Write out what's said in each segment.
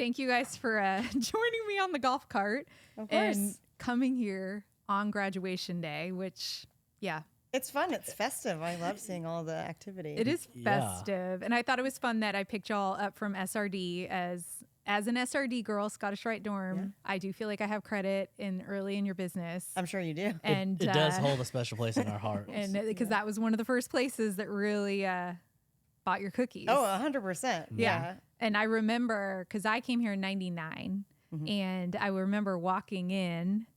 thank you guys for joining me on the golf cart and coming here on graduation day, which, It's fun. It's festive. I love seeing all the activity. it is festive. And I thought it was fun that I picked y'all up from SRD as an SRD girl, Scottish Rite Dorm. Yeah. I do feel like I have credit early in your business. I'm sure you do. And it does hold a special place in our hearts. And because that was one of the first places that really bought your cookies. Oh, 100%. Yeah. And I remember, because I came here in 99, and I remember walking in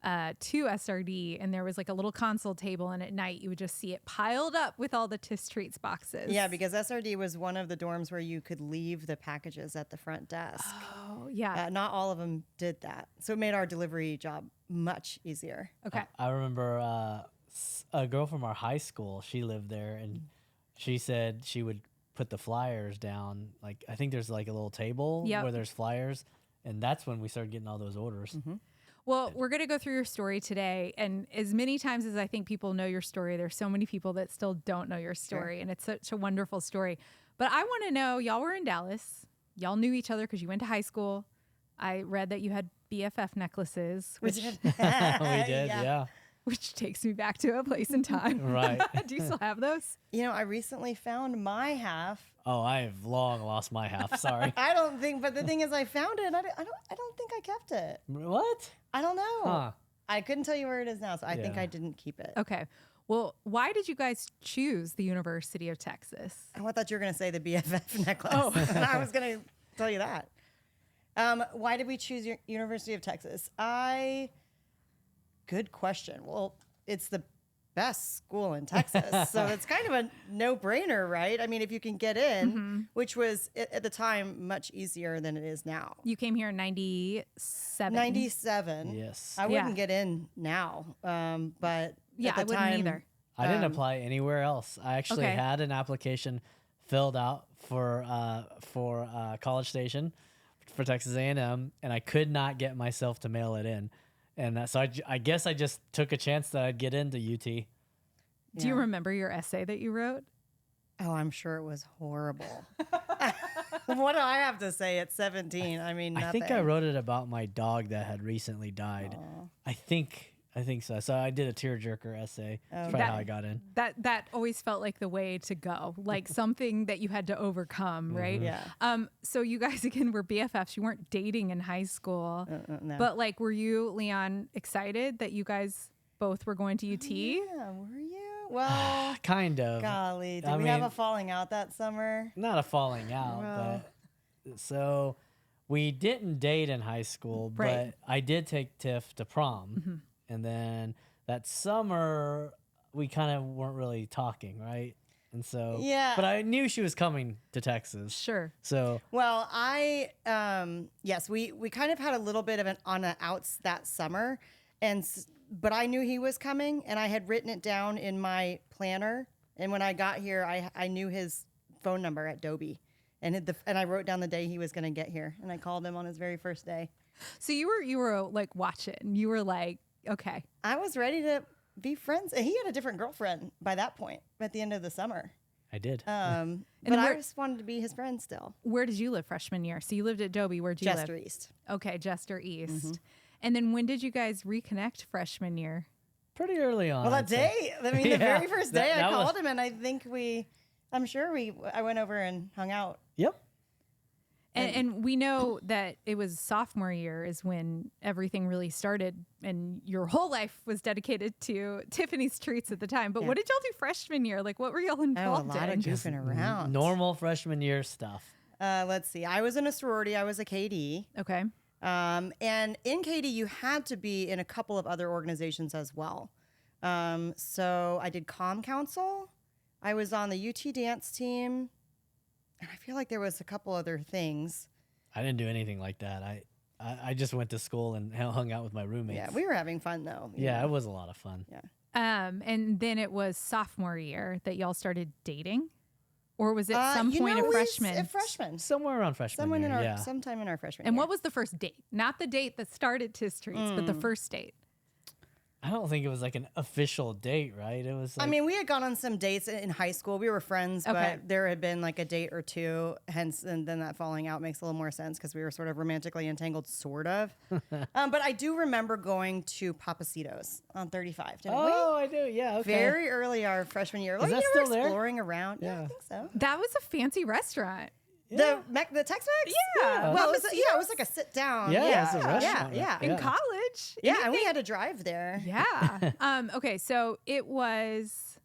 to SRD, and there was like a little console table, and at night you would just see it piled up with all the Tiff's Treats boxes. Yeah, because SRD was one of the dorms where you could leave the packages at the front desk. Oh, yeah. Not all of them did that. So it made our delivery job much easier. Okay. I remember a girl from our high school, she lived there, and she said she would put the flyers down. Like, I think there's like a little table where there's flyers, and that's when we started getting all those orders. Well, we're going to go through your story today. And as many times as I think people know your story, there's so many people that still don't know your story. Sure. And it's such a wonderful story. But I want to know, y'all were in Dallas. Y'all knew each other because you went to high school. I read that you had BFF necklaces. Which we did, yeah. Which takes me back to a place in time. Right. Do you still have those? You know, I recently found my half. Oh, I have long lost my half. Sorry. I don't think, but the thing is, I found it. And I don't think I kept it. What? I don't know. Huh. I couldn't tell you where it is now, so I think I didn't keep it. Okay. Well, why did you guys choose the University of Texas? I thought you were going to say the BFF necklace. Oh. I was going to tell you that. Why did we choose University of Texas? Good question. Well, it's the best school in Texas, so it's kind of a no-brainer, right? I mean, if you can get in, which was at the time much easier than it is now. You came here in 97. 97. Yes. I wouldn't get in now, but yeah, at the I wouldn't time, either. I didn't apply anywhere else. I actually had an application filled out for College Station for Texas A&M, and I could not get myself to mail it in. And so I guess I just took a chance that I'd get into UT. Do you remember your essay that you wrote? Oh, I'm sure it was horrible. What do I have to say at 17? I mean, nothing. I think I wrote it about my dog that had recently died. Aww. I think so. So I did a tearjerker essay. That's probably how I got in. That always felt like the way to go, like something that you had to overcome, right? Yeah. So you guys again were BFFs. You weren't dating in high school, no. but like, were you, Leon, excited that you guys both were going to UT? Yeah, were you? Well, kind of. Golly, did we have a falling out that summer? Not a falling out, but so we didn't date in high school, but I did take Tiff to prom. And then that summer, we kind of weren't really talking, right? And so, but I knew she was coming to Texas. Sure. So, well, yes, we kind of had a little bit of an on the outs that summer, but I knew he was coming, and I had written it down in my planner. And when I got here, I knew his phone number at Dobie, and I wrote down the day he was going to get here, and I called him on his very first day. So you were like watching. You were like, okay. I was ready to be friends. And he had a different girlfriend by that point at the end of the summer. I did. But I just wanted to be his friend still. Where did you live freshman year? So you lived at Dobie. Where'd you live? Jester East. Okay, Jester East. And then when did you guys reconnect freshman year? Pretty early on. Well, that day, the very first day I called him, and I think I went over and hung out. Yep. And we know that it was sophomore year is when everything really started, and your whole life was dedicated to Tiffany's Treats at the time. But what did y'all do freshman year? Like, what were y'all involved in? A lot of goofing around. Normal freshman year stuff. Let's see. I was in a sorority. I was a KD. Okay. And in KD, you had to be in a couple of other organizations as well. So I did Comm Council. I was on the UT dance team. And I feel like there was a couple other things. I didn't do anything like that. I just went to school and hung out with my roommates. Yeah, we were having fun though. Yeah, it was a lot of fun. Yeah. And then it was sophomore year that y'all started dating, or was it some point of freshman? A freshman, somewhere around freshman year. Sometime in our freshman. And year. what was the first date? Not the date that started Tiff's Treats, but the first date. I don't think it was like an official date, right? It was. Like, I mean, we had gone on some dates in high school. We were friends, Okay. but there had been like a date or two. Hence, and then that falling out makes a little more sense because we were sort of romantically entangled, sort of. But I do remember going to Papacitos on 35. Didn't we? oh, I do. Yeah. Okay. Very early our freshman year. Like, that you were still there? exploring around. Yeah, I Yeah. think so. That was a fancy restaurant. Yeah. The Tex-Mex? Yeah. Well, it was like a sit down. Yeah, it's a yeah, restaurant. yeah. In Yeah. college. Yeah, and we had to drive there. Yeah. Okay, so it was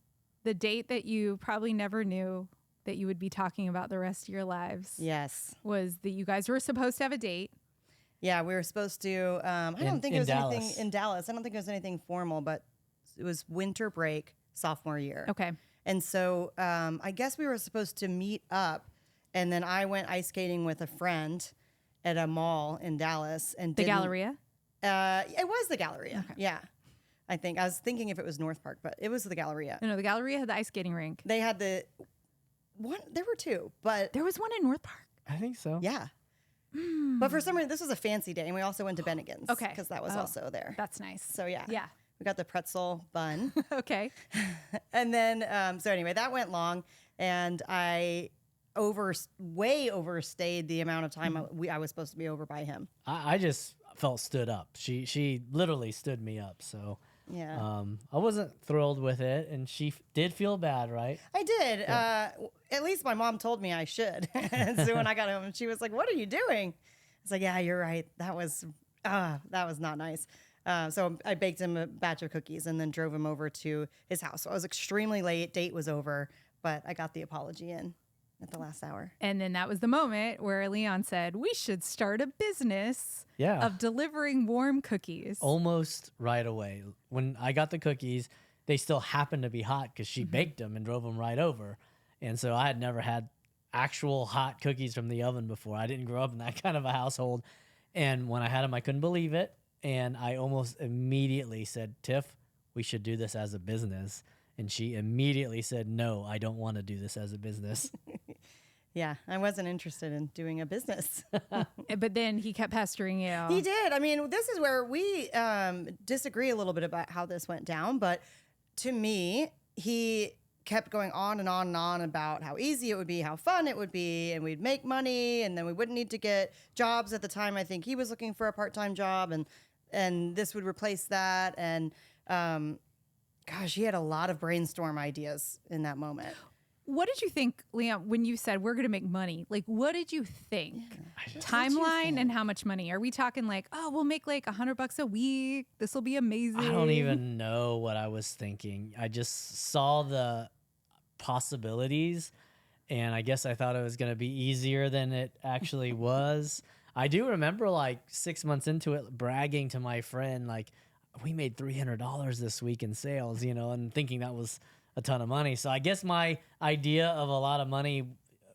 the date that you probably never knew that you would be talking about the rest of your lives. Yes. Was that you guys were supposed to have a date. Yeah, we were supposed to. I don't think it in was Dallas. anything in Dallas. I don't think it was anything formal, but it was winter break sophomore year. Okay. And so I guess we were supposed to meet up, and then I went ice skating with a friend at a mall in Dallas. And The didn't- Galleria. It was the Galleria. Yeah, I was thinking if it was North Park, but it was the Galleria. No, the Galleria had the ice skating rink. They had the one. There were two, but There was one in North Park. I think so. yeah. But for some reason, this was a fancy day, and we also went to Bennigan's. Okay. because that was Oh. also there. That's nice. So yeah, Yeah. we got the pretzel bun. Okay. And then, so anyway, that went long, and I way overstayed the amount of time I was supposed to be over by him. I just felt stood up. She literally stood me up. So Yeah, I wasn't thrilled with it, and she did feel bad, right? I did. At least my mom told me I should. And so when I got home, she was like, "What are you doing?" I was like, "Yeah, you're right. That was not nice." So I baked him a batch of cookies and then drove him over to his house. So I was extremely late. Date was over, but I got the apology in at the last hour. And then that was the moment where Leon said, we should start a business Yeah. of delivering warm cookies. Almost right away. When I got the cookies, they still happened to be hot because she baked them and drove them right over. And so I had never had actual hot cookies from the oven before. I didn't grow up in that kind of a household. And when I had them, I couldn't believe it. And I almost immediately said, Tiff, we should do this as a business. And she immediately said, no, I don't want to do this as a business. Yeah, I wasn't interested in doing a business. But then he kept pestering you. He did. I mean, this is where we disagree a little bit about how this went down. But to me, he kept going on and on and on about how easy it would be, how fun it would be, and we'd make money, and then we wouldn't need to get jobs. At the time, I think he was looking for a part-time job, and this would replace that. And gosh, he had a lot of brainstorm ideas in that moment. What did you think, Leon, when you said we're going to make money? Like, what did you think? Timeline and how much money? Are we talking like, oh, we'll make like $100 a week. This will be amazing. I don't even know what I was thinking. I just saw the possibilities, and I guess I thought it was going to be easier than it actually was. I do remember like 6 months into it bragging to my friend, like, we made $300 this week in sales, and thinking that was a ton of money. So I guess my idea of a lot of money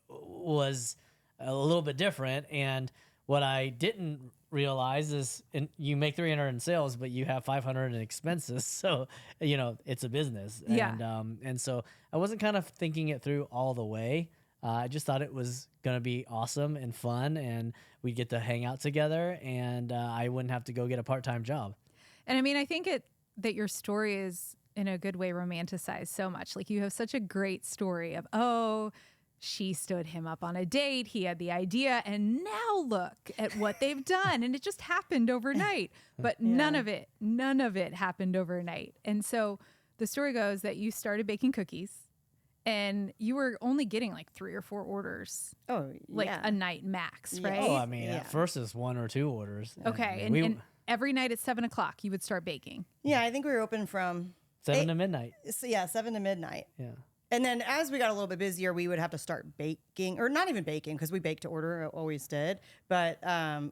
was a little bit different. And what I didn't realize is you make 300 in sales, but you have 500 in expenses. So, it's a business. Yeah. And so I wasn't kind of thinking it through all the way. I just thought it was going to be awesome and fun, and we'd get to hang out together, and I wouldn't have to go get a part-time job. And I mean, I think that your story is in a good way romanticized so much. Like, you have such a great story of, oh, she stood him up on a date. He had the idea, and now look at what they've done. And it just happened overnight. But none of it happened overnight. And so the story goes that you started baking cookies, and you were only getting like 3 or 4 orders, Oh, like yeah. a night max, right? Oh, I mean, Yeah. at first it's 1 or 2 orders. Okay. And every night at 7 o'clock, you would start baking. Yeah, I think we were open from 7 to midnight. 7 to midnight. Yeah. And then as we got a little bit busier, we would have to start baking, or not even baking, because we baked to order, always did, but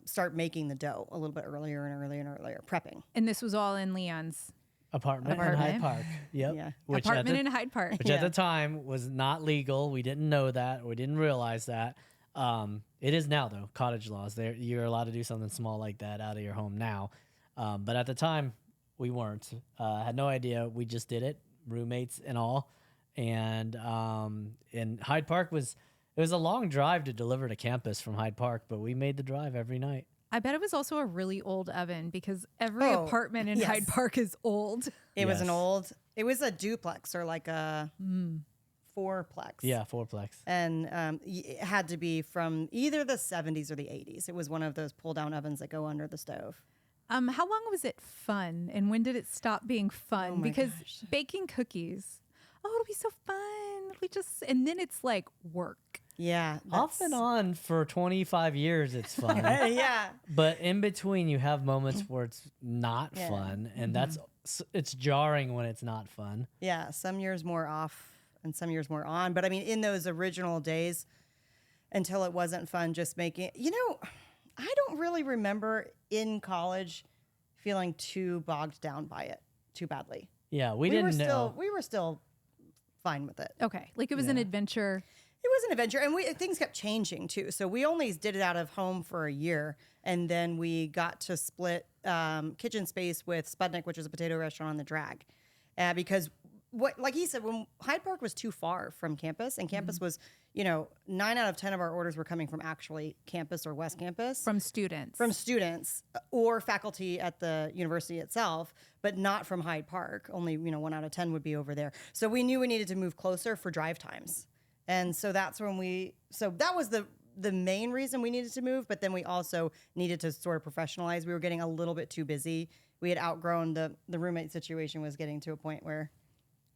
start making the dough a little bit earlier and earlier and earlier, prepping. And this was all in Leon's Apartment in Apartment. Hyde Park. Yep. Yeah. Which apartment in Hyde Park. which at the time was not legal. We didn't know that. We didn't realize that. It is now, though. Cottage laws. You're allowed to do something small like that out of your home now. But at the time, we weren't. Had no idea. We just did it, roommates and all. And Hyde Park it was a long drive to deliver to campus from Hyde Park, but we made the drive every night. I bet it was also a really old oven because every Oh, apartment in yes. Hyde Park is old. It was Yes. it was a duplex or like a fourplex. Yeah, fourplex. And it had to be from either the 70s or the 80s. It was one of those pull down ovens that go under the stove. How long was it fun and when did it stop being fun? Oh my because gosh. baking cookies, it'll be so fun. And then it's like work. Yeah. Off and on for 25 years, it's fun. Yeah. But in between, you have moments where it's not Yeah. fun, and it's jarring when it's not fun. Yeah. Some years more off and some years more on. But I mean, in those original days, until it wasn't fun, just making, I don't really remember in college feeling too bogged down by it too badly. Yeah, we didn't know. We were still fine with it. Okay. Like it was an Yeah. adventure. It was an adventure, and things kept changing too. So we only did it out of home for a year, and then we got to split kitchen space with Spudnik, which is a potato restaurant on the drag, because like he said, when Hyde Park was too far from campus, and campus was, 9 out of 10 of our orders were coming from actually campus or West Campus. From students. From students or faculty at the university itself, but not from Hyde Park. Only, 1 out of 10 would be over there. So we knew we needed to move closer for drive times. And so that's when that was the main reason we needed to move, but then we also needed to sort of professionalize. We were getting a little bit too busy. We had outgrown the roommate situation was getting to a point where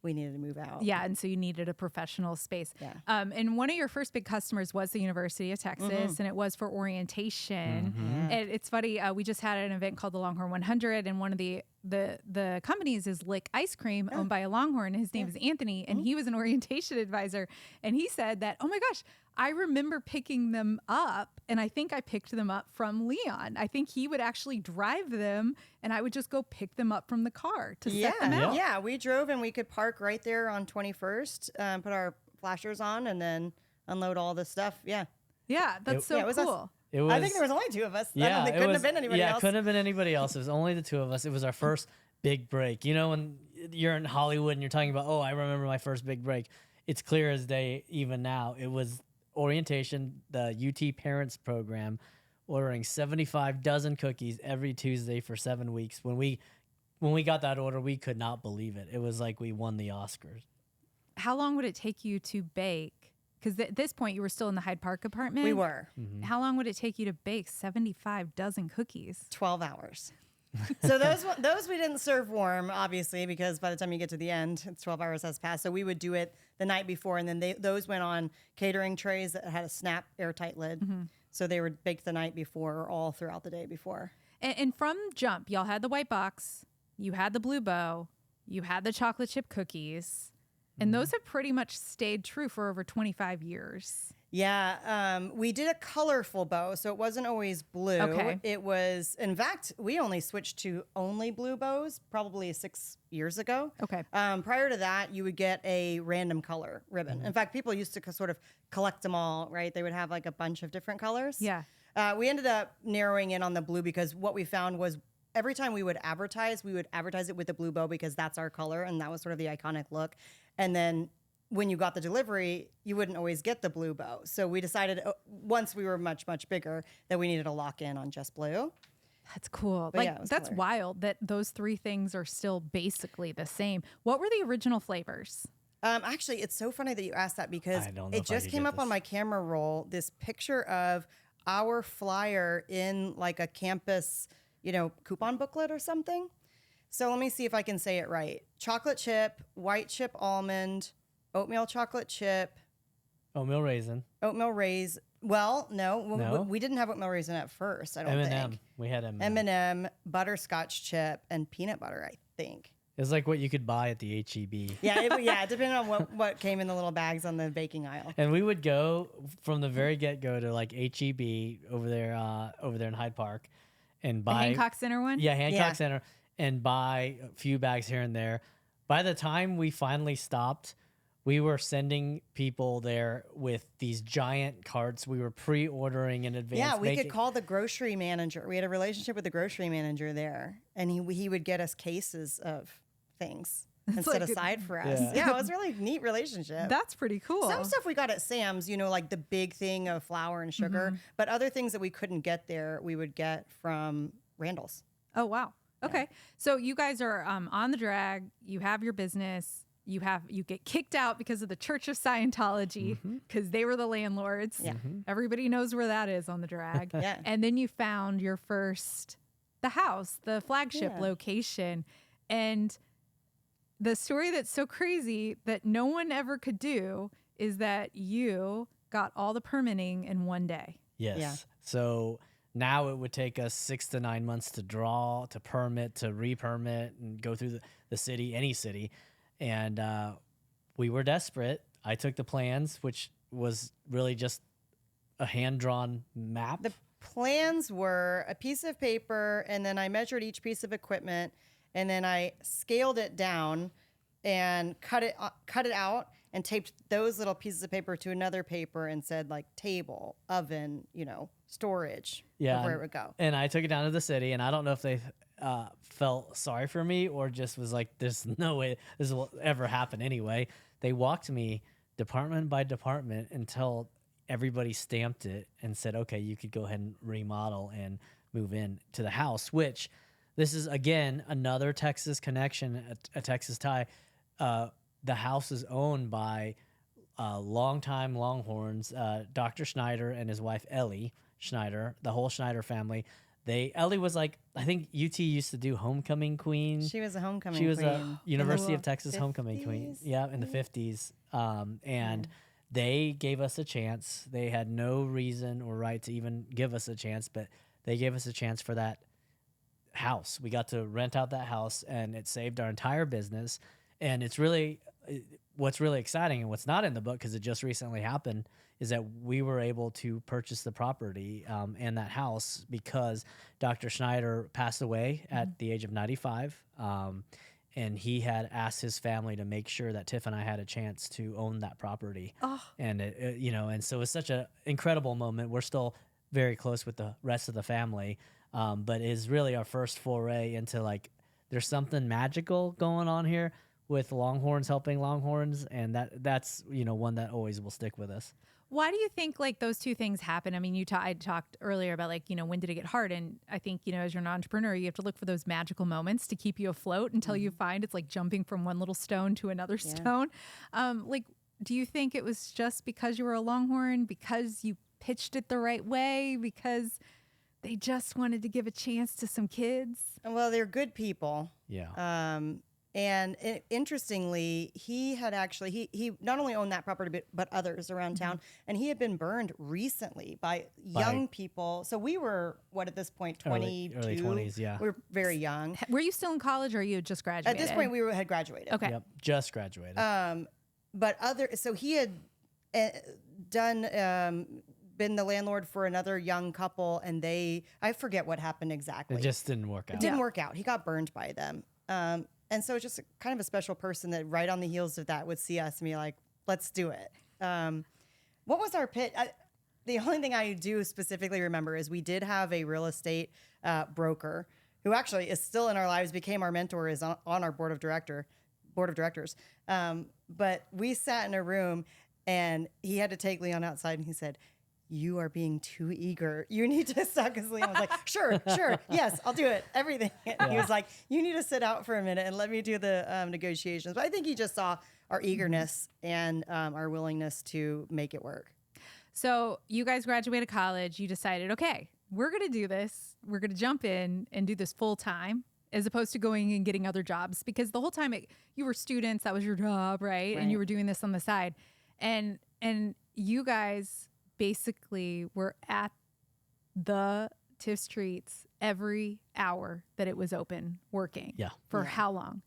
we needed to move out. Yeah, and so you needed a professional space. Yeah. And one of your first big customers was the University of Texas, and it was for orientation. And it's funny, we just had an event called the Longhorn 100, and one of the companies is Lick Ice Cream, owned by a Longhorn. His name is Anthony, and he was an orientation advisor. And he said that, oh my gosh, I remember picking them up, and I think I picked them up from Leon. I think he would actually drive them, and I would just go pick them up from the car to set them out. Yeah, we drove and we could park right there on 21st, put our flashers on, and then unload all the stuff. Yeah. Yeah, that's so it was us. cool. It was, I think there was only 2 of us. Yeah, There couldn't have been anybody else. Yeah, couldn't have been anybody else. It was only the 2 of us. It was our first big break. When you're in Hollywood and you're talking about, I remember my first big break. It's clear as day even now. It was orientation, the UT Parents Program, ordering 75 dozen cookies every Tuesday for 7 weeks. When we got that order, we could not believe it. It was like we won the Oscars. How long would it take you to bake? Because at this point, you were still in the Hyde Park apartment. We were. How long would it take you to bake 75 dozen cookies? 12 hours. So those we didn't serve warm, obviously, because by the time you get to the end, 12 hours has passed. So we would do it the night before, and then those went on catering trays that had a snap airtight lid. So they were baked the night before or all throughout the day before. And from jump, y'all had the white box, you had the blue bow, you had the chocolate chip cookies, and those have pretty much stayed true for over 25 years. Yeah, we did a colorful bow, so it wasn't always blue. Okay. It was, in fact, we only switched to only blue bows probably 6 years ago. Okay. Prior to that, you would get a random color ribbon. In fact, people used to sort of collect them all, right? They would have like a bunch of different colors. Yeah. We ended up narrowing in on the blue because what we found was every time we would advertise it with the blue bow because that's our color and that was sort of the iconic look. And then when you got the delivery, you wouldn't always get the blue bow. So we decided once we were much, much bigger that we needed to lock in on just blue. That's cool. But yeah, it was that's color. wild that those 3 things are still basically the same. What were the original flavors? Actually, it's so funny that you asked that because I don't know it if I just could came get up on this. my camera roll, this picture of our flyer in like a campus, coupon booklet or something. So let me see if I can say it right. Chocolate chip, white chip almond, oatmeal chocolate chip, Oatmeal raisin. oatmeal raisin. Well, no, No? we didn't have oatmeal raisin at first, I don't M&M. think. We had M&M. M&M, butterscotch chip, and peanut butter, I think. It was like what you could buy at the H-E-B. Yeah, depending on what came in the little bags on the baking aisle. And we would go from the very get-go to like H-E-B over there in Hyde Park and The buy Hancock Center one? Yeah, Hancock Yeah. Center, and buy a few bags here and there. By the time we finally stopped, we were sending people there with these giant carts. We were pre-ordering in advance. Yeah, we could call the grocery manager. We had a relationship with the grocery manager there, and he would get us cases of things. and set aside for us. Yeah, it was a really neat relationship. That's pretty cool. Some stuff we got at Sam's, like the big thing of flour and sugar, but other things that we couldn't get there, we would get from Randall's. Oh, wow. Okay. So you guys are on the drag, you have your business, you get kicked out because of the Church of Scientology because they were the landlords. Yeah. Everybody knows where that is on the drag. Yeah. And then you found the house, the flagship location. And the story that's so crazy that no one ever could do is that you got all the permitting in one day. Yes. Yeah. So now it would take us 6 to 9 months to draw, to permit, to re-permit, and go through the city, any city. And we were desperate. I took the plans, which was really just a hand-drawn map. The plans were a piece of paper, and then I measured each piece of equipment, and then I scaled it down and cut it out and taped those little pieces of paper to another paper and said like table, oven, storage, of where it would go. And I took it down to the city, and I don't know if they felt sorry for me or just was like, there's no way this will ever happen anyway. They walked me department by department until everybody stamped it and said, okay, you could go ahead and remodel and move in to the house, which this is, again, another Texas connection, a Texas tie. The house is owned by longtime Longhorns, Dr. Schneider and his wife, Ellie Schneider, the whole Schneider family. Ellie was like, I think UT used to do homecoming queen. She was a homecoming queen. She was queen. a University of Texas 50s? homecoming queen. Yeah, in the 50s. And they gave us a chance. They had no reason or right to even give us a chance, but they gave us a chance for that house. We got to rent out that house, and it saved our entire business. And it's really, what's really exciting and what's not in the book, because it just recently happened, is that we were able to purchase the property and that house because Dr. Schneider passed away at the age of 95. And he had asked his family to make sure that Tiff and I had a chance to own that property. Oh. And, and so it's such an incredible moment. We're still very close with the rest of the family, but it's really our first foray into like, there's something magical going on here with Longhorns helping Longhorns. And that's, one that always will stick with us. Why do you think like those two things happen? I mean, I talked earlier about like, when did it get hard? And I think, as you're an entrepreneur, you have to look for those magical moments to keep you afloat until you find it's like jumping from one little stone to another stone. Like, do you think it was just because you were a Longhorn, because you pitched it the right way, because they just wanted to give a chance to some kids? Well, they're good people. Yeah. And interestingly, he had actually, he not only owned that property, but others around town. And he had been burned recently by young people. So we were, at this point, 22? Early 20s, yeah. We were very young. Were you still in college or you had just graduated? At this point, we had graduated. Okay. Yep, just graduated. So he had been the landlord for another young couple, and I forget what happened exactly. It just didn't work out. It didn't work out. He got burned by them. And so it's just kind of a special person that right on the heels of that would see us and be like, let's do it. What was our pitch? The only thing I do specifically remember is we did have a real estate broker who actually is still in our lives, became our mentor, is on our board of directors. But we sat in a room and he had to take Leon outside and he said, "You are being too eager. You need to stop." Because Leon was like, sure, yes, I'll do it, everything. And he was like, you need to sit out for a minute and let me do the negotiations. But I think he just saw our eagerness and our willingness to make it work. So you guys graduated college. You decided, okay, we're going to do this. We're going to jump in and do this full time, as opposed to going and getting other jobs. Because the whole time you were students, that was your job, right? And you were doing this on the side. And you guys basically were at the Tiff Streets every hour that it was open working. Yeah. For how long?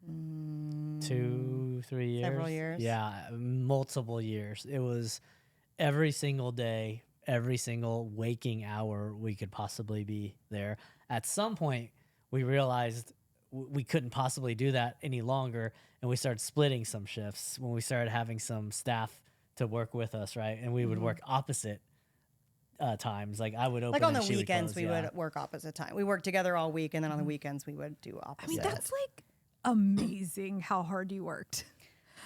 2-3 years. Several years. Yeah, multiple years. It was every single day, every single waking hour we could possibly be there. At some point, we realized we couldn't possibly do that any longer, and we started splitting some shifts when we started having some staff to work with us, right? And we would work opposite times. Like I would open, like on the and she weekends, would close, we would work opposite time. We worked together all week, and then on the weekends we would do opposite. I mean, that's like amazing how hard you worked.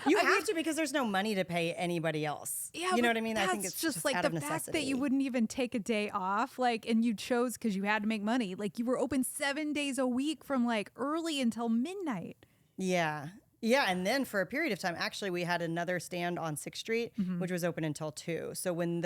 You have to, because there's no money to pay anybody else. Yeah, you know but what I mean? I think that's it's just like out the of necessity. fact that you wouldn't even take a day off, like, and you chose because you had to make money. Like, you were open 7 days a week from like early until midnight. Yeah. Yeah. And then for a period of time, actually, we had another stand on 6th Street, which was open until 2. So when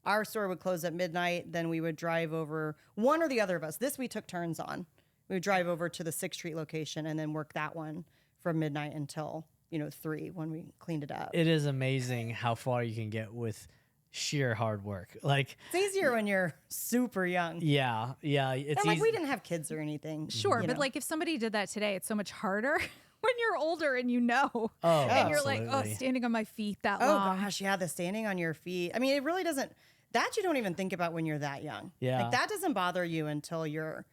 our store would close at midnight, then we would drive over, one or the other of us. This we took turns on. We would drive over to the 6th Street location and then work that one from midnight until 3 when we cleaned it up. It is amazing how far you can get with sheer hard work. Like, It's easier when you're super young. yeah, it's And like easy. we didn't have kids or anything. Sure, you but know. like if somebody did that today, it's so much harder when you're older and Oh, and you're like, oh, absolutely. standing on my feet that Oh long. gosh, yeah, the standing on your feet. I mean, it really doesn't. That you don't even think about when you're that young. Yeah. like that doesn't bother you until you're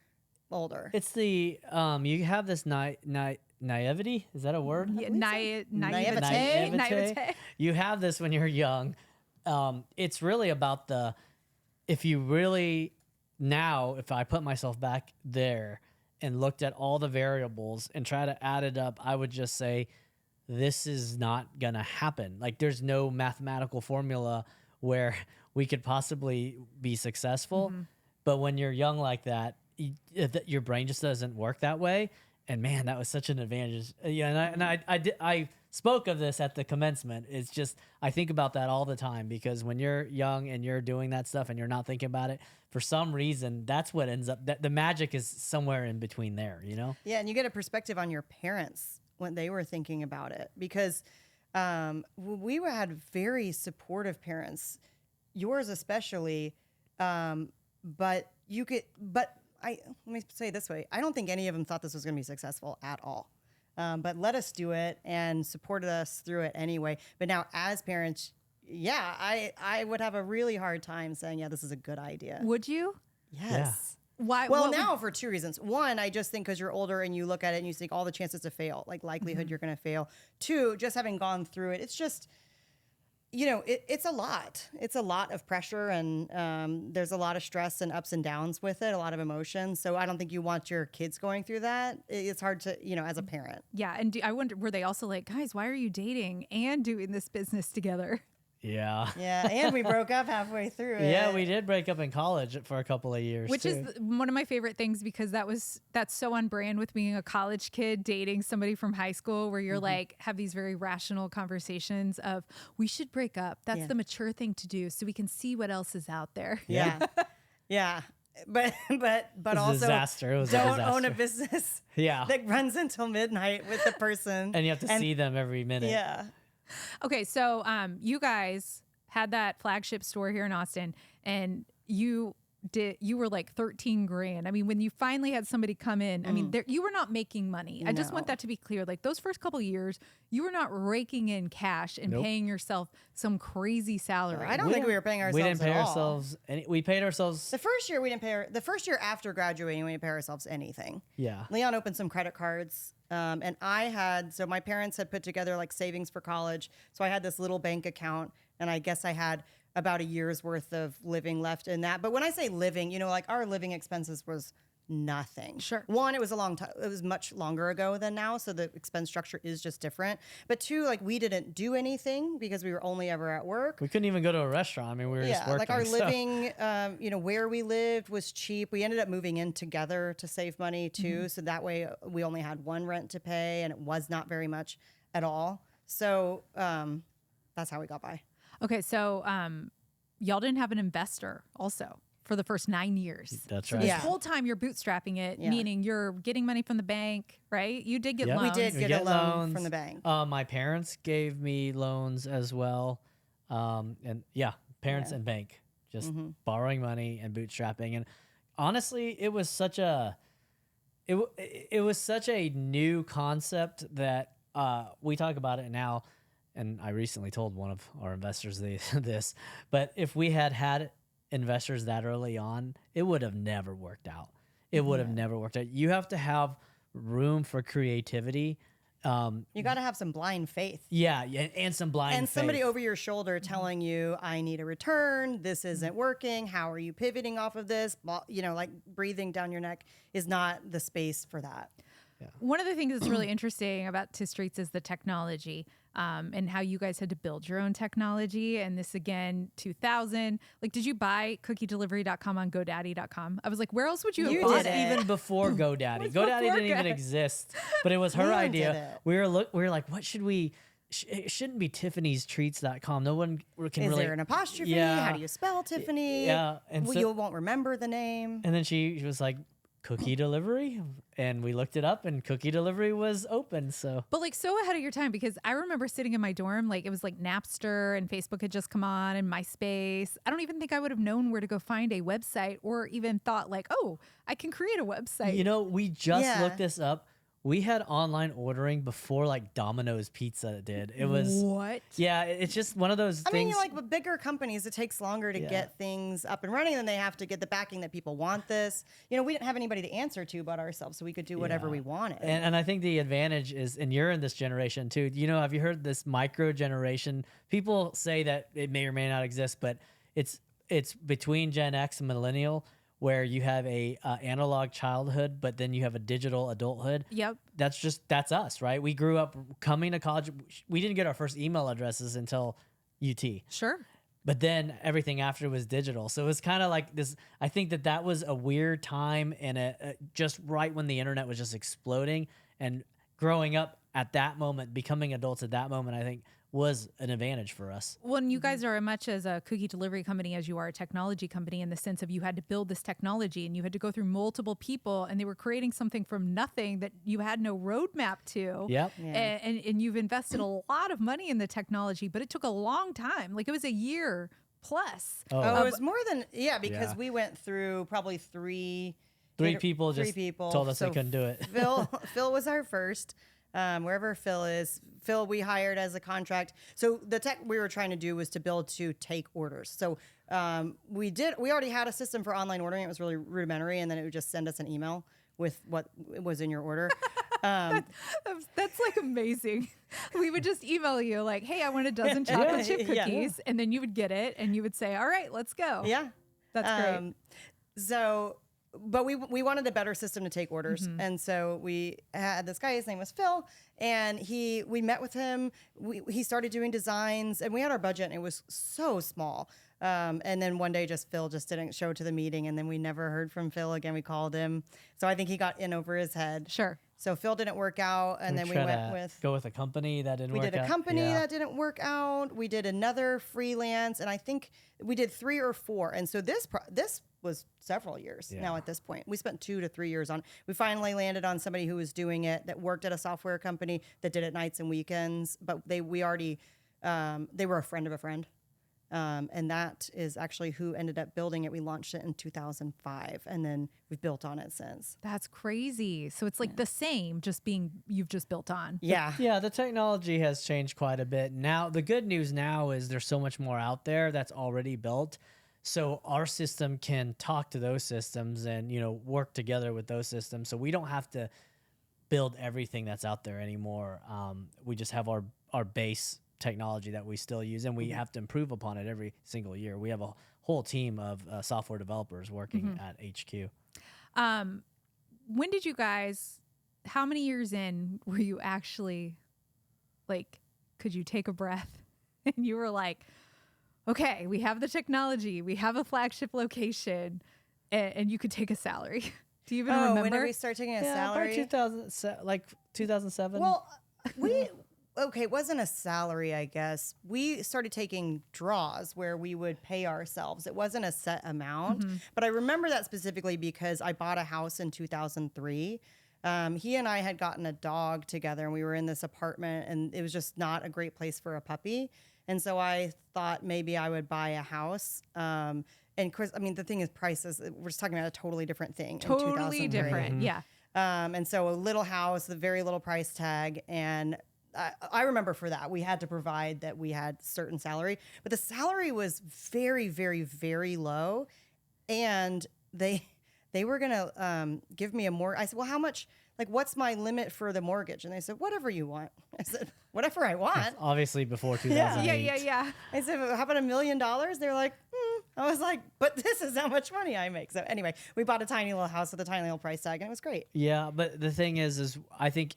older. It's the you have this naivety. Is that a word? Yeah, Naivete. naivete. You have this when you're young. It's really about if you really now, if I put myself back there and looked at all the variables and try to add it up, I would just say this is not gonna happen. Like, there's no mathematical formula where we could possibly be successful. But when you're young like that, your brain just doesn't work that way. And man, that was such an advantage. Yeah, and I spoke of this at the commencement. It's just, I think about that all the time, because when you're young and you're doing that stuff and you're not thinking about it, for some reason, that's what ends up, the magic is somewhere in between there, Yeah, and you get a perspective on your parents when they were thinking about it, because we had very supportive parents, yours especially, but let me say it this way. I don't think any of them thought this was going to be successful at all. But let us do it and supported us through it anyway. But now as parents, yeah, I would have a really hard time saying, yeah, this is a good idea. Would you? Yes. Why? Well, what now for 2 reasons. One, I just think because you're older and you look at it and you think all the chances to fail, like likelihood you're going to fail. 2, just having gone through it, it's just, it's a lot. It's a lot of pressure, and there's a lot of stress and ups and downs with it, a lot of emotions. So I don't think you want your kids going through that. It's hard to, as a parent. Yeah, and I wonder, were they also like, guys, why are you dating and doing this business together? Yeah. Yeah, and we broke up halfway through it. Yeah, we did break up in college for a couple of years. Which too. is one of my favorite things, because that's so on brand with being a college kid dating somebody from high school, where you're like, have these very rational conversations of, we should break up. That's Yeah. the mature thing to do, so we can see what else is out there. Yeah. Yeah. But was a also disaster. It was a don't own a disaster. business Yeah. that runs until midnight with the person. And you have to see them every minute. Yeah. Okay, so you guys had that flagship store here in Austin, and you were like 13 grand. I mean, when you finally had somebody come in, I mean, you were not making money. I just want No. that to be clear. Like, those first couple of years, you were not raking in cash and Nope. paying yourself some crazy salary. I don't think we were paying ourselves We didn't pay at all. ourselves. We paid ourselves. The first year we didn't pay. The first year after graduating, we didn't pay ourselves anything. Yeah. Leon opened some credit cards, and so my parents had put together like savings for college. So I had this little bank account, and I guess I had about a year's worth of living left in that. But when I say living, like our living expenses was nothing. Sure. One, it was a long time. It was much longer ago than now, so the expense structure is just different. But 2, like we didn't do anything because we were only ever at work. We couldn't even go to a restaurant. I mean, we were just working. Like our so- living, where we lived was cheap. We ended up moving in together to save money too. So that way we only had one rent to pay, and it was not very much at all. So that's how we got by. Okay, so y'all didn't have an investor also for the first 9 years. That's So right. this Yeah. whole time you're bootstrapping it, Yeah. meaning you're getting money from the bank, right? You did get Yep. loans. We did We get get a loan loans. from the bank. My parents gave me loans as well. And yeah, parents and bank, just borrowing money and bootstrapping. And honestly, it was such a new concept that we talk about it now. And I recently told one of our investors this, but if we had investors that early on, it would have never worked out. It would have never worked out. You have to have room for creativity. You got to have some blind faith. Yeah, and some blind And somebody faith. over your shoulder telling you, I need a return. This isn't working. How are you pivoting off of this? Like breathing down your neck is not the space for that. One of the things that's really interesting about Tiff Streets is the technology, and how you guys had to build your own technology. And this again, 2000. Like, did you buy cookiedelivery.com on GoDaddy.com? I was like, where else would you have You bought did it? it. Even before GoDaddy. was GoDaddy before didn't even Go- exist, but it was her Leon idea. did it. We were like, what should we? It shouldn't be Tiffany'sTreats.com. No one can Is really. there an apostrophe? Yeah. How do you spell Tiffany? Yeah, and Well, so- you won't remember the name. And then she was like, cookie delivery, and we looked it up, and cookie delivery was open. So But like so ahead of your time, because I remember sitting in my dorm, like it was like Napster and Facebook had just come on and MySpace. I don't even think I would have known where to go find a website or even thought like, oh, I can create a website. you know, we just Yeah. looked this up. We had online ordering before like Domino's Pizza did. It was what? yeah. It's just one of those I mean, things. like with bigger companies, it takes longer to Yeah. get things up and running, and they have to get the backing that people want this. You know, we didn't have anybody to answer to but ourselves, so we could do whatever Yeah. we wanted. And I think the advantage is, and you're in this generation too. You know, have you heard this micro generation? People say that it may or may not exist, but it's between Gen X and millennial, where you have a analog childhood, but then you have a digital adulthood. Yep. That's us, right? We grew up coming to college. We didn't get our first email addresses until UT. Sure. But then everything after was digital. So it was kind of like this. I think that was a weird time, and just right when the internet was just exploding, and growing up at that moment, becoming adults at that moment, I think was an advantage for us. Well, and you guys are as much as a cookie delivery company as you are a technology company, in the sense of you had to build this technology and you had to go through multiple people, and they were creating something from nothing that you had no roadmap to. Yep. Yeah. And you've invested a lot of money in the technology, but it took a long time. Like it was a year plus. Oh, it was more than because Yeah. we went through probably three People just told us they couldn't do it. Phil was our first. Wherever Phil is, we hired as a contract. So the tech we were trying to do was to build to take orders. So we already had a system for online ordering. It was really rudimentary, and then it would just send us an email with what was in your order. That's like amazing. We would just email you like, hey, I want a dozen chocolate chip Yeah. cookies. And then you would get it and you would say, all right, let's go. Yeah. That's great. So, but we wanted a better system to take orders, and so we had this guy. His name was Phil, and we met with him. He started doing designs, and we had our budget, and it was so small. And then one day, Phil just didn't show to the meeting, and then we never heard from Phil again. We called him, so I think he got in over his head. Sure. So Phil didn't work out, and then we tried went to with. go with a company that didn't We work out. did a company Yeah. that didn't work out. We did another freelance, and I think we did 3 or 4. And so this was several years now at this point. We spent 2 to 3 years on. We finally landed on somebody who was doing it, that worked at a software company that did it nights and weekends. But they were a friend of a friend. And that is actually who ended up building it. We launched it in 2005, and then we've built on it since. That's crazy. So it's like the same, you've just built on. Yeah. Yeah, the technology has changed quite a bit. Now, the good news now is there's so much more out there that's already built. So our system can talk to those systems and, work together with those systems. So we don't have to build everything that's out there anymore. We just have our base technology that we still use, and we have to improve upon it every single year. We have a whole team of software developers working at HQ. When did you guys, how many years in were you actually like, could you take a breath and you were like, okay, we have the technology, we have a flagship location, and you could take a salary? Do you even remember? When did we start taking a salary? About 2007. Well, it wasn't a salary, I guess. We started taking draws where we would pay ourselves. It wasn't a set amount, but I remember that specifically because I bought a house in 2003. He and I had gotten a dog together, and we were in this apartment, and it was just not a great place for a puppy. And so I thought maybe I would buy a house. And of course, I mean, the thing is, prices, we're just talking about a totally different thing. Totally in 2003. different. Yeah. And so a little house, a very little price tag. And I remember for that, we had to provide that we had certain salary, but the salary was very, very, very low. And they were going to give me a more, I said, well, how much, like, what's my limit for the mortgage? And they said, whatever you want. I said, whatever I want. Obviously before 2008. Yeah. I said, how about $1 million? They're like, I was like, but this is how much money I make. So anyway, we bought a tiny little house with a tiny little price tag, and it was great. Yeah, but the thing is I think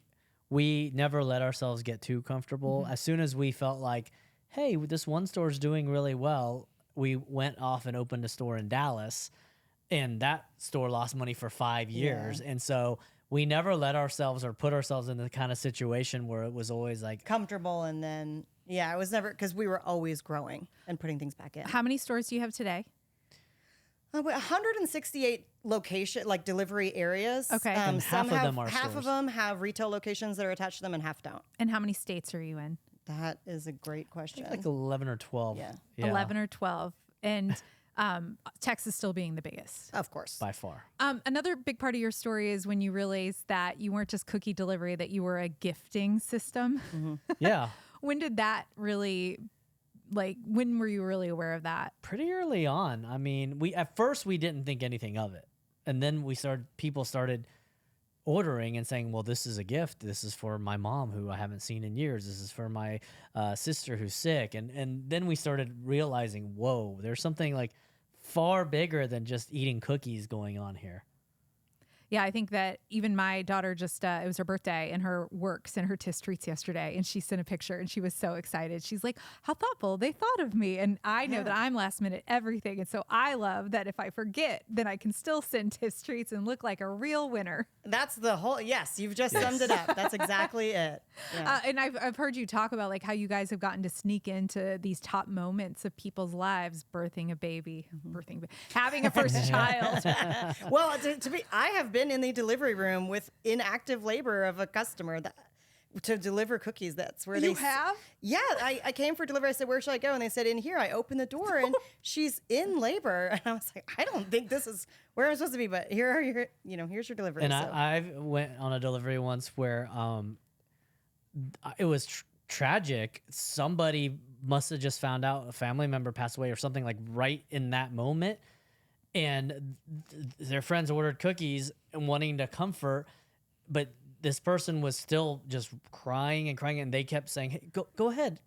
we never let ourselves get too comfortable. As soon as we felt like, hey, this one store is doing really well, we went off and opened a store in Dallas, and that store lost money for 5 years. And so we never let ourselves or put ourselves in the kind of situation where it was always like comfortable. And then, it was never, because we were always growing and putting things back in. How many stores do you have today? 168 delivery areas. Okay. And half of them are half stores. of them have retail locations that are attached to them, and half don't. And how many states are you in? That is a great question. like 11 or 12. Yeah. 11 or 12. And Texas still being the biggest. Of course. By far. Another big part of your story is when you realized that you weren't just cookie delivery, that you were a gifting system. Yeah. When did that really, when were you really aware of that? Pretty early on. I mean, at first we didn't think anything of it. And then people started ordering and saying, well, this is a gift. This is for my mom who I haven't seen in years. This is for my sister who's sick. And then we started realizing, whoa, there's something like far bigger than just eating cookies going on here. Yeah, I think that even my daughter just, it was her birthday, and her work sent her Tiff treats yesterday, and she sent a picture, and she was so excited. She's like, how thoughtful, they thought of me. And I know that I'm last minute everything. And so I love that if I forget, then I can still send Tiff treats and look like a real winner. That's the whole, yes, you've just summed it up. That's exactly it. Yeah. And I've heard you talk about how you guys have gotten to sneak into these top moments of people's lives, birthing a baby, having a first child. Well, I have been in the delivery room in active labor of a customer to deliver cookies. That's where You have? Yeah, I came for delivery. I said, where should I go? And they said, in here. I opened the door and she's in labor. And I was like, I don't think this is where I'm supposed to be, but here's your delivery. And so. I went on a delivery once where it was tragic. Somebody must have just found out a family member passed away or something right in that moment. And their friends ordered cookies and wanting to comfort, but this person was still just crying, and they kept saying, hey, go ahead,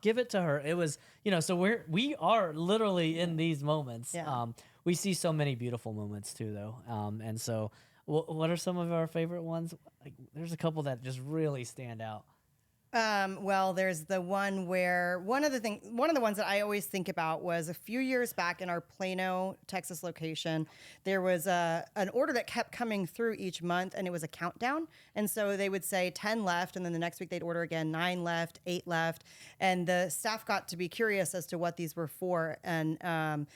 give it to her. It was, so we are literally in these moments. Yeah. We see so many beautiful moments too, though. And so what are some of our favorite ones? There's a couple that just really stand out. Well, there's the one where one of the ones that I always think about was a few years back in our Plano, Texas location. There was an order that kept coming through each month, and it was a countdown. And so they would say 10 left, and then the next week they'd order again, 9 left, 8 left. And the staff got to be curious as to what these were for. And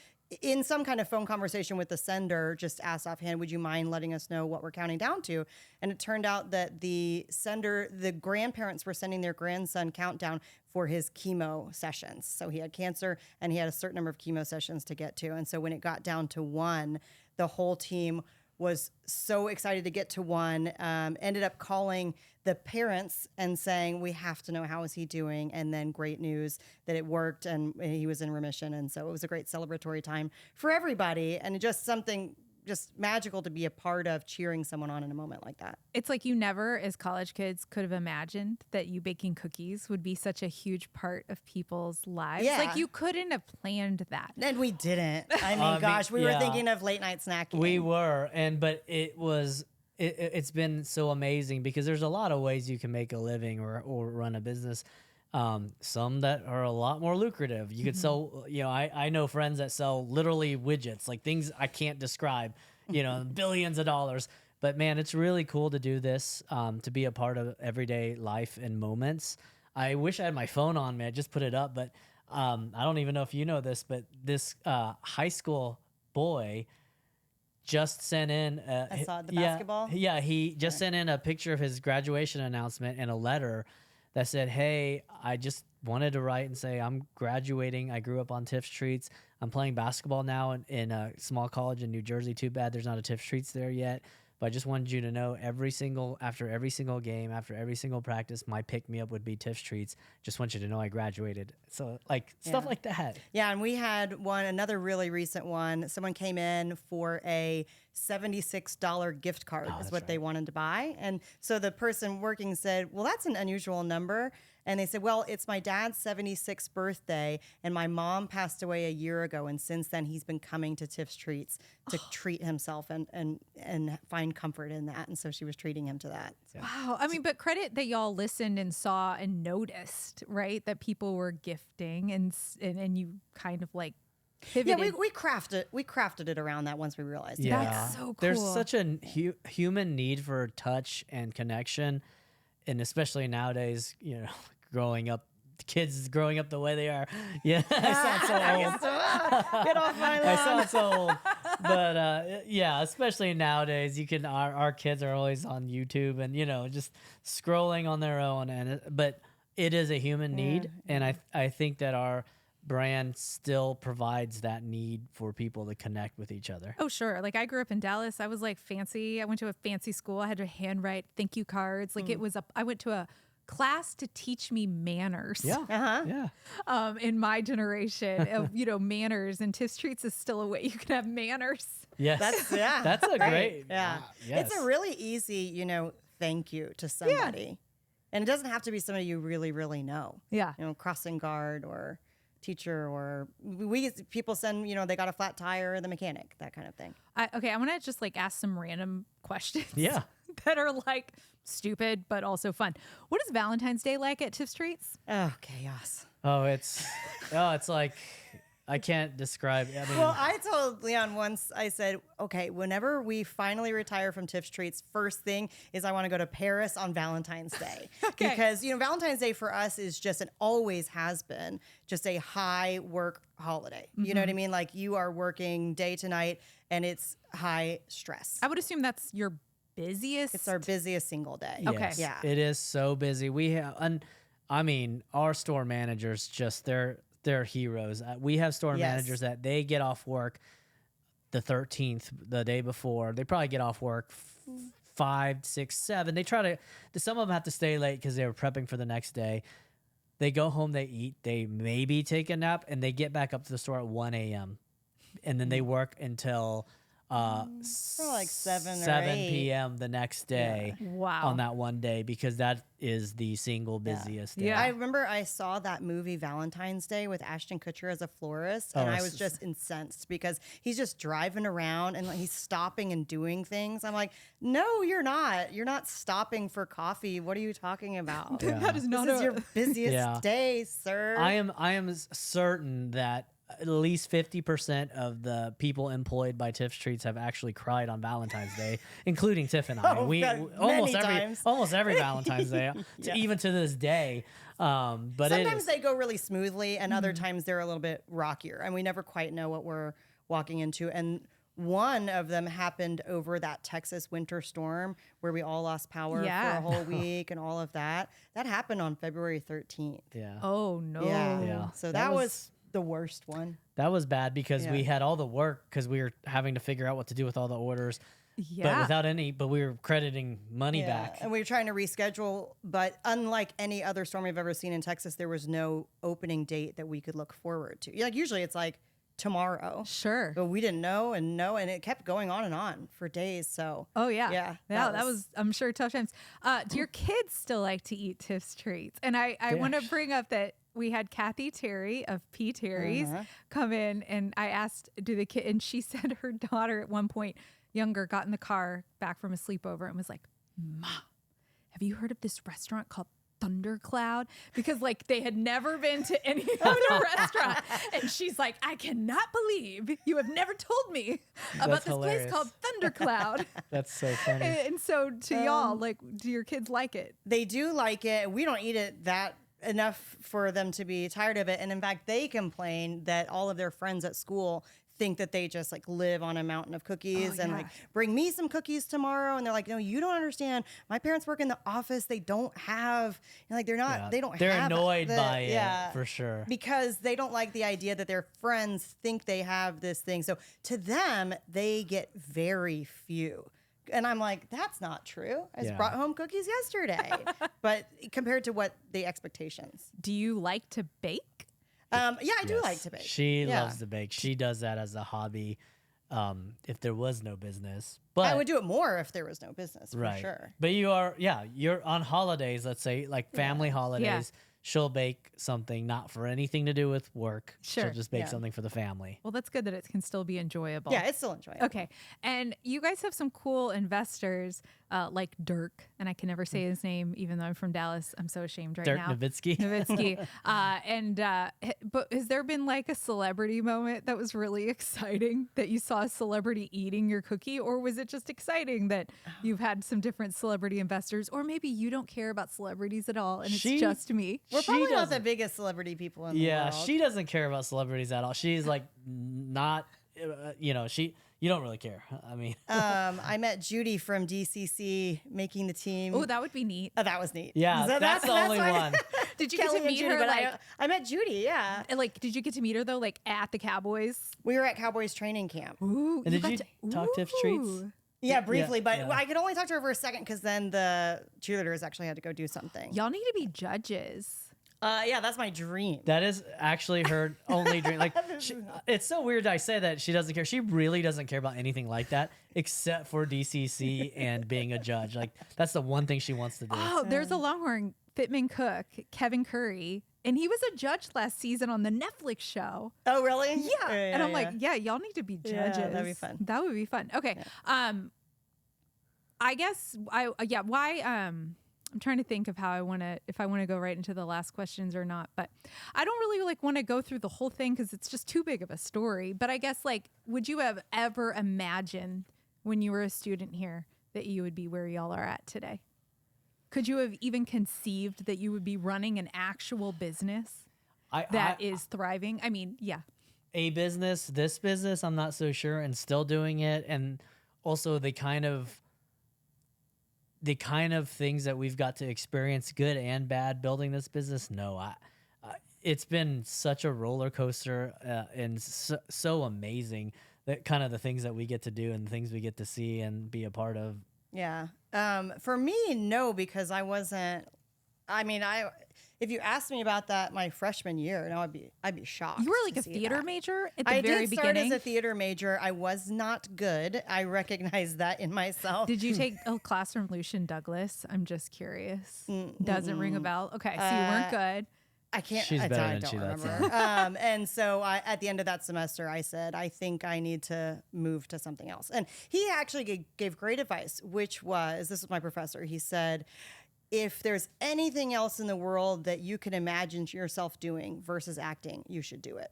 in some kind of phone conversation with the sender, just asked offhand, would you mind letting us know what we're counting down to? And it turned out that the grandparents were sending their grandson countdown for his chemo sessions. So he had cancer and he had a certain number of chemo sessions to get to. And so when it got down to 1, the whole team was so excited to get to 1, ended up calling the parents and saying, we have to know how is he doing. And then great news that it worked and he was in remission. And so it was a great celebratory time for everybody. And just something just magical to be a part of, cheering someone on in a moment like that. It's like you never, as college kids, could have imagined that you baking cookies would be such a huge part of people's lives. Yeah. You couldn't have planned that. And we didn't. I mean, gosh, we were thinking of late night snacking. We were, but it's been so amazing because there's a lot of ways you can make a living or run a business. Some that are a lot more lucrative. You could sell, I know friends that sell literally widgets, like things I can't describe, billions of dollars. But man, it's really cool to do this, to be a part of everyday life and moments. I wish I had my phone on me. I just put it up, but I don't even know if you know this, but this high school boy just sent in. I saw the basketball. Yeah, he just sent in a picture of his graduation announcement and a letter that said, hey, I just wanted to write and say I'm graduating. I grew up on Tiff Treats. I'm playing basketball now in a small college in New Jersey. Too bad there's not a Tiff Treats there yet. But I just wanted you to know after every single game, after every single practice, my pick-me-up would be Tiff Treats. Just want you to know I graduated. So stuff like that. Yeah, and we had another really recent one. Someone came in for a $76 gift card is what they wanted to buy. And so the person working said, well, that's an unusual number. And they said, well, it's my dad's 76th birthday, and my mom passed away a year ago. And since then, he's been coming to Tiff's Treats to treat himself and find comfort in that. And so she was treating him to that. So. Wow. I mean, but credit that y'all listened and saw and noticed, right? That people were gifting and you kind of like pivoted. Yeah, we crafted it around that once we realized. Yeah. That's so cool. There's such a human need for touch and connection. And especially nowadays, you know, kids growing up the way they are. Yeah, I sound so old. Get off my lawn. I sound so old. But yeah, especially nowadays, our kids are always on YouTube and, you know, just scrolling on their own. But it is a human need. And I think that our brand still provides that need for people to connect with each other. Oh, sure. Like I grew up in Dallas. I was like fancy. I went to a fancy school. I had to handwrite thank you cards. Like I went to a class to teach me manners. Yeah. Yeah. In my generation of, you know, manners, and Tiff's Treats is still a way you can have manners. Yes. That's a great. Yeah. Yes. It's a really easy, you know, thank you to somebody. Yeah. And it doesn't have to be somebody you really, really know. Yeah. You know, crossing guard or teacher, or people send, you know, they got a flat tire, the mechanic, that kind of thing. I want to just like ask some random questions. Yeah. That are like stupid, but also fun. What is Valentine's Day like at Tiff's Treats? Oh, chaos. Oh, it's like, I can't describe. I mean, Well, I told Leon once, I said, okay, whenever we finally retire from Tiff's Treats, first thing is I want to go to Paris on Valentine's Day. Okay. Because, you know, Valentine's Day for us is just, and always has been, just a high work holiday. You know what I mean? Like you are working day to night and it's high stress. I would assume that's your busiest. It's our busiest single day. Okay. yes, Yeah. it is so busy. We have, and I mean, our store managers just they're heroes. We have store managers that they get off work the 13th, the day before. They probably get off work 5, 6, 7. They try to. Some of them have to stay late because they were prepping for the next day. They go home, they eat, they maybe take a nap, and they get back up to the store at 1 a.m. And then they work until like 7 or 8 p.m. the next day. Wow. On that one day, because that is the single busiest day. Yeah. I remember I saw that movie Valentine's Day with Ashton Kutcher as a florist, and I was just incensed because he's just driving around and like, he's stopping and doing things. I'm like, no, you're not. You're not stopping for coffee. What are you talking about? That is not This is your busiest Yeah. day, sir. I am certain that at least 50% of the people employed by Tiff's Treats have actually cried on Valentine's Day, including Tiff and I. Oh, God, almost every Valentine's Day, even to this day. But sometimes they go really smoothly, and other times they're a little bit rockier, and we never quite know what we're walking into. And one of them happened over that Texas winter storm where we all lost power for a whole week and all of that. That happened on February 13th. Yeah. Oh no. Yeah. So that was the worst one. That was bad because we had all the work because we were having to figure out what to do with all the orders. Yeah. But we were crediting money back. And we were trying to reschedule, but unlike any other storm we've ever seen in Texas, there was no opening date that we could look forward to. Like usually it's like tomorrow. Sure. But we didn't know, and it kept going on for days. So Oh yeah. Yeah, That was I'm sure tough times. Do your kids still like to eat Tiff's Treats? And I want to bring up that we had Kathy Terry of P. Terry's come in, and I asked, and she said her daughter at one point, younger, got in the car back from a sleepover and was like, "Mom, have you heard of this restaurant called Thundercloud?" Because like they had never been to any other restaurant. And she's like, "I cannot believe you have never told me about this hilarious. place called Thundercloud." That's so funny. And so to y'all, like, do your kids like it? they do like it. We don't eat it that enough for them to be tired of it. And in fact, they complain that all of their friends at school think that they just like live on a mountain of cookies and like bring me some cookies tomorrow. And they're like, no, you don't understand. My parents work in the office. They don't have, they don't They're have annoyed the- by it for sure. because they don't like the idea that their friends think they have this thing. So to them, they get very few. And I'm like, that's not true. I just brought home cookies yesterday. But compared to what the expectations. Do you like to bake? Yeah, I do like to bake. She loves to bake. She does that as a hobby. If there was no business, but I would do it more if there was no business, for right. sure. But you're on holidays. Let's say like family holidays. she'll bake something not for anything to do with work. Sure. She'll just bake Yeah. something for the family. Well, that's good that it can still be enjoyable. Yeah, it's still enjoyable. Okay. And you guys have some cool investors like Dirk, and I can never say his name, even though I'm from Dallas. I'm so ashamed right Dirk now. Nowitzki. Nowitzki. But has there been like a celebrity moment that was really exciting that you saw a celebrity eating your cookie? Or was it just exciting that you've had some different celebrity investors? Or maybe you don't care about celebrities at all and it's just me? We're She probably not the doesn't- biggest celebrity people in the Yeah, world. she doesn't care about celebrities at all. She's like not, you don't really care. I mean, I met Judy from DCC making the team. Oh, that would be neat. Oh, that was neat. yeah, So that's the only why- one. Did you get Kelly to and meet Judy, her? but Like, I met Judy. Yeah, did you get to meet her though? Like at the Cowboys? we were at Cowboys training camp. Ooh, And did got you to- talk Tiff's treats? Ooh. Yeah, briefly, but yeah. I could only talk to her for a second because then the cheerleaders actually had to go do something. Y'all need to be judges. Yeah, that's my dream. That is actually her only dream. Like, it's so weird I say that she doesn't care. She really doesn't care about anything like that except for DCC and being a judge. Like, that's the one thing she wants to do. Oh, there's a Longhorn Fitman cook, Kevin Curry, and he was a judge last season on the Netflix show. Oh, really? Yeah, and I'm like, yeah, y'all need to be Yeah, judges. that'd be fun. That would be fun. Okay. I guess why I'm trying to think of how if I want to go right into the last questions or not, but I don't really like want to go through the whole thing because it's just too big of a story. But I guess like, would you have ever imagined when you were a student here that you would be where y'all are at today? Could you have even conceived that you would be running an actual business that is thriving? I mean, yeah. A business, this business, I'm not so sure, and still doing it. And also the kind of things that we've got to experience, good and bad, building this business. No, it's been such a roller coaster and so amazing, that kind of the things that we get to do and the things we get to see and be a part of. Yeah. For me, no, because I wasn't. I mean, if you asked me about that my freshman year, no, I'd be shocked. You were like to a see theater that. major at the I very did start beginning. as a theater major. I was not good. I recognize that in myself. Did you take a class from Lucian Douglas? I'm just curious. Doesn't ring a bell. Okay, so you weren't good. I can't. She's I better don't than remember. And so at the end of that semester, I said, I think I need to move to something else. And he actually gave great advice, which was, this was my professor. He said, if there's anything else in the world that you can imagine yourself doing versus acting, you should do it.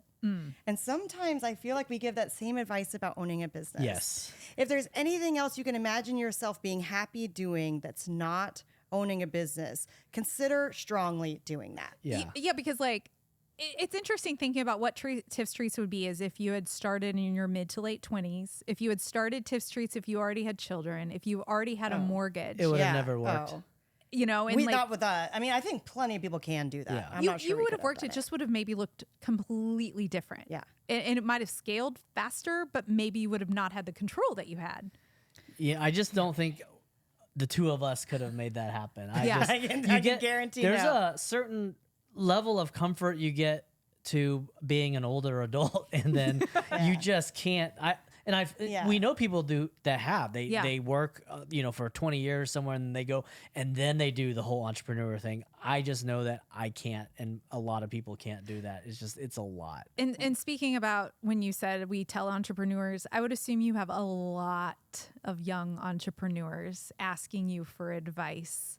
And sometimes I feel like we give that same advice about owning a business. Yes. If there's anything else you can imagine yourself being happy doing that's not owning a business, consider strongly doing that. Yeah. Yeah, because like it's interesting thinking about what Tiff's Treats would be is if you had started in your mid to late 20s, if you had started Tiff's Treats, if you already had children, if you already had a mortgage, It would have never worked. Oh. you know, and We like not with that. I mean, I think plenty of people can do that. Yeah. I'm you, not sure you we would could have worked. done It just would have maybe looked completely different. Yeah. And it might have scaled faster, but maybe you would have not had the control that you had. Yeah, I just don't think the two of us could have made that happen. Yeah. Just, I can guarantee there's no. a certain level of comfort you get to being an older adult, and then you just can't. Yeah. We know people they work for 20 years somewhere, and they go and then they do the whole entrepreneur thing. I just know that I can't, and a lot of people can't do that. It's a lot. And speaking about when you said we tell entrepreneurs, I would assume you have a lot of young entrepreneurs asking you for advice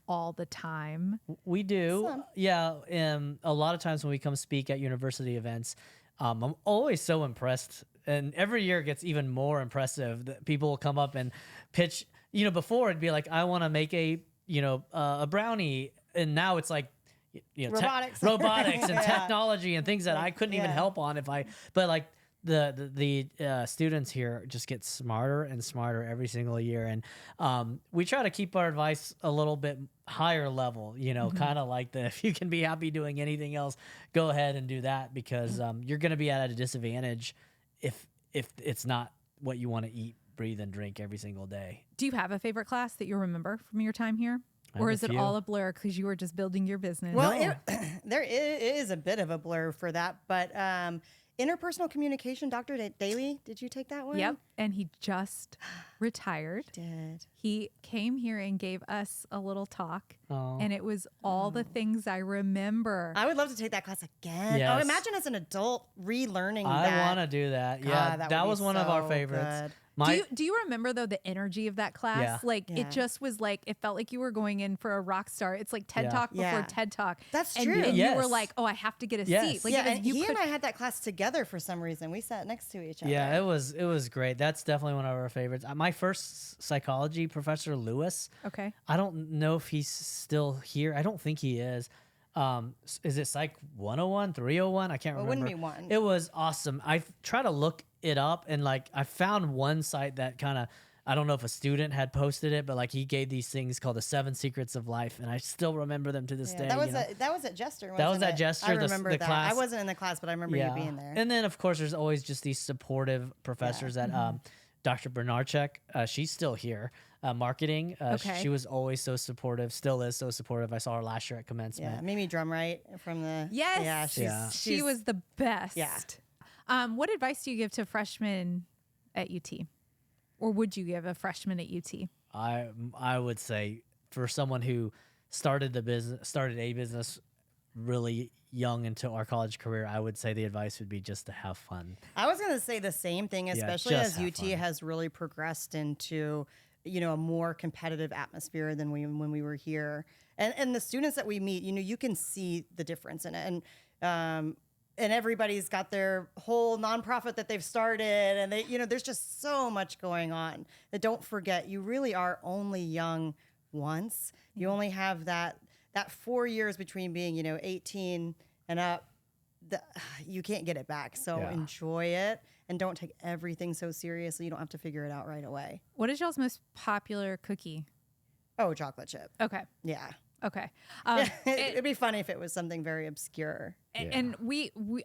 all the time. We do. Yeah. A lot of times when we come speak at university events, I'm always so impressed. And every year it gets even more impressive that people will come up and pitch. Before it'd be like, I want to make a brownie. And now it's like, Robotics. robotics and Yeah. technology and things that I couldn't even Yeah. help on but like the students here just get smarter and smarter every single year. And we try to keep our advice a little bit higher level, kind of like if you can be happy doing anything else, go ahead and do that, because you're going to be at a disadvantage if it's not what you want to eat, breathe, and drink every single day. Do you have a favorite class that you remember from your time here? I Or have is a it few. all a blur because you were just building your business? Well, it is a bit of a blur for that, but interpersonal communication, Dr. Daly. Did you take that one? Yep. And he just retired. Did. He came here and gave us a little talk, Oh. and it was all the things I remember. I would love to take that class again. Yes. Oh, imagine as an adult relearning I that. want to do that. God, Yeah, that that would was be one of our so favorites. good. Do you remember though the energy of that class? Yeah. Like Yeah. it just was like it felt like you were going in for a rock star. It's like TED Yeah. Talk before Yeah. TED Talk. That's and, true. And you were Yes. like, oh, I have to get a Yes. seat. Like Yeah, it was- and you he could, and I had that class together for some reason. We sat next to each other. Yeah, it was great. That's definitely one of our favorites. My first psychology professor, Lewis. okay. I don't know if he's still here. I don't think he is. Is it Psych 101, 301? I can't Well, it remember. wouldn't be one. It was awesome. I tried to look it up, and like I found one site that kind of, I don't know if a student had posted it, but like he gave these things called the 7 Secrets of Life, and I still remember them to this day. That was you know? that was at Jester. That was wasn't at it? Jester, I the remember that. class. I wasn't in the class, but I remember you being there. And then of course there's always just these supportive professors that Dr. Bernarchek, she's still here. Marketing, Okay. she was always so supportive, still is so supportive. I saw her last year at commencement. Yeah, Mimi Drumright from the Yes. Yeah, she's, Yeah. She she's- was the best. Yeah. What advice do you give to freshmen at UT? Or would you give a freshman at UT? I would say for someone who started a business really young into our college career, I would say the advice would be just to have fun. I was going to say the same thing, especially just as have UT fun. has really progressed into, a more competitive atmosphere than when we were here. And the students that we meet, you can see the difference in it. And everybody's got their whole nonprofit that they've started, and they, there's just so much going on. That don't forget, you really are only young once. You only have that 4 years between being, 18 and up. You can't get it back. So Yeah. enjoy it and don't take everything so seriously. You don't have to figure it out right away. What is y'all's most popular cookie? Oh, chocolate chip. Okay. Yeah. Okay. It'd be funny if it was something very obscure. And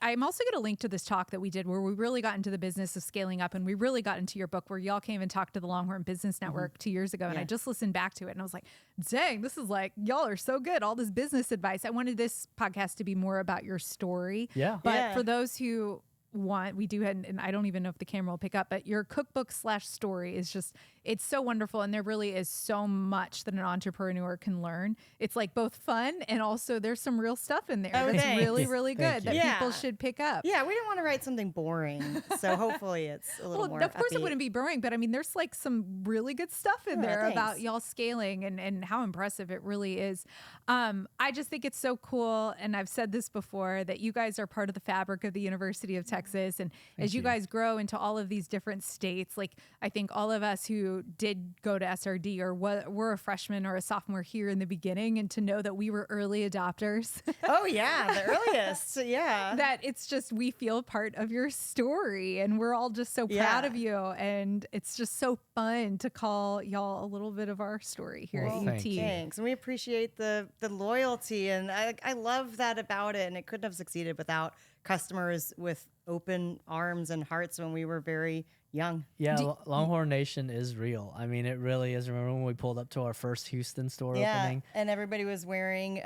I'm also going to link to this talk that we did where we really got into the business of scaling up, and we really got into your book where y'all came and talked to the Longhorn Business Network 2 years ago. And I just listened back to it and I was like, dang, this is like, y'all are so good. All this business advice. I wanted this podcast to be more about your story. Yeah. But Yeah. for those who we do have, and I don't even know if the camera will pick up, but your cookbook / story is just, it's so wonderful. And there really is so much that an entrepreneur can learn. It's like both fun and also there's some real stuff in there Oh, that's thanks. really, really good Thank that you. people Yeah. should pick up. Yeah, we didn't want to write something boring. So hopefully it's a little Well, more of course it upbeat. wouldn't be boring, but I mean, there's like some really good stuff in Oh, there about thanks. y'all scaling and how impressive it really is. I just think it's so cool. And I've said this before that you guys are part of the fabric of the University of Texas. And as you guys grow into all of these different states, like I think all of us who did go to SRD or were a freshman or a sophomore here in the beginning, and to know that we were early adopters, Oh, yeah, the earliest. Yeah. that it's just, we feel part of your story and we're all just so proud Yeah. of you. And it's just so fun to call y'all a little bit of our story here Well, at thank UT. you. Thanks. And we appreciate the loyalty. And I love that about it. And it couldn't have succeeded without customers with open arms and hearts when we were very young. Yeah, Longhorn Nation is real. I mean, it really is. Remember when we pulled up to our first Houston store opening? And everybody was wearing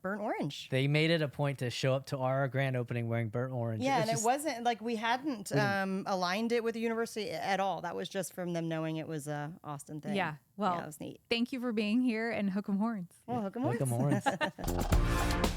burnt orange. They made it a point to show up to our grand opening wearing burnt orange. Yeah, It's and just- it wasn't like we hadn't aligned it with the university at all. That was just from them knowing it was a Austin thing. Yeah, well, yeah, it was neat. Thank you for being here, and hook 'em horns. Well, hook 'em Hook 'em horns. horns.